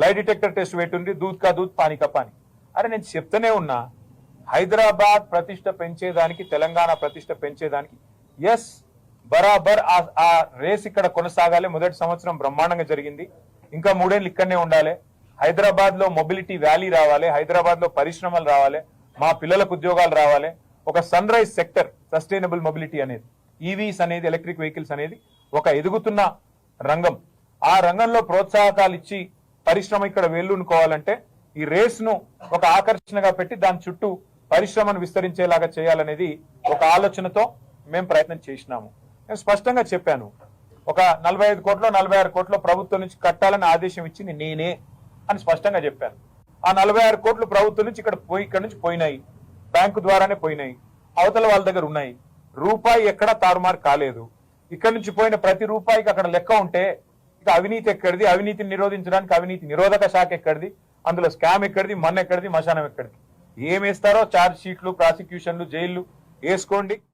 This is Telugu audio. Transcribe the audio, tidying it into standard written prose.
లై డిటెక్టర్ టెస్ట్ పెట్టుండి దూద్ కా దూద్ పానీ కా పానీ. అరే నేను చెప్తూనే ఉన్నా, హైదరాబాద్ ప్రతిష్ట పెంచేదానికి, తెలంగాణ ప్రతిష్ట పెంచేదానికి ఎస్ బరాబర్ ఆ రేస్ ఇక్కడ కొనసాగాలి. మొదటి సంవత్సరం బ్రహ్మాండంగా జరిగింది, ఇంకా 3 ఏళ్ళు ఇక్కడనే ఉండాలి. హైదరాబాద్ లో మొబిలిటీ వ్యాలీ రావాలి, హైదరాబాద్ లో పరిశ్రమలు రావాలి, మా పిల్లలకు ఉద్యోగాలు రావాలి. ఒక sunrise sector, sustainable mobility అనేది, ఈవీస్ అనేది, ఎలక్ట్రిక్ వెహికల్స్ అనేది ఒక ఎదుగుతున్న రంగం. ఆ రంగంలో ప్రోత్సాహకాలు ఇచ్చి పరిశ్రమ ఇక్కడ వేళ్ళునుకోవాలంటే ఈ రేస్ ను ఒక ఆకర్షణగా పెట్టి దాని చుట్టూ పరిశ్రమను విస్తరించేలాగా చేయాలనేది ఒక ఆలోచనతో మేము ప్రయత్నం చేసినాము. నేను స్పష్టంగా చెప్పాను, ఒక 45 కోట్లో 46 కోట్లో ప్రభుత్వం నుంచి కట్టాలని ఆదేశం ఇచ్చింది నేనే అని స్పష్టంగా చెప్పాను. ఆ 46 కోట్లు ప్రభుత్వం నుంచి ఇక్కడ నుంచి పోయినాయి, బ్యాంకు ద్వారానే పోయినాయి, అవతల వాళ్ళ దగ్గర ఉన్నాయి. రూపాయి ఎక్కడా తారుమారు కాలేదు. ఇక్కడ నుంచి పోయిన ప్రతి రూపాయికి అక్కడ లెక్క ఉంటే ఇక అవినీతి ఎక్కడిది, అవినీతిని నిరోధించడానికి అవినీతి నిరోధక శాఖ ఎక్కడిది, అందులో స్కామ్ ఎక్కడిది, మన్ ఎక్కడిది, మశానం ఎక్కడిది. ఏమేస్తారో ఛార్జ్ షీట్లు, ప్రాసిక్యూషన్లు, జైళ్లు వేసుకోండి.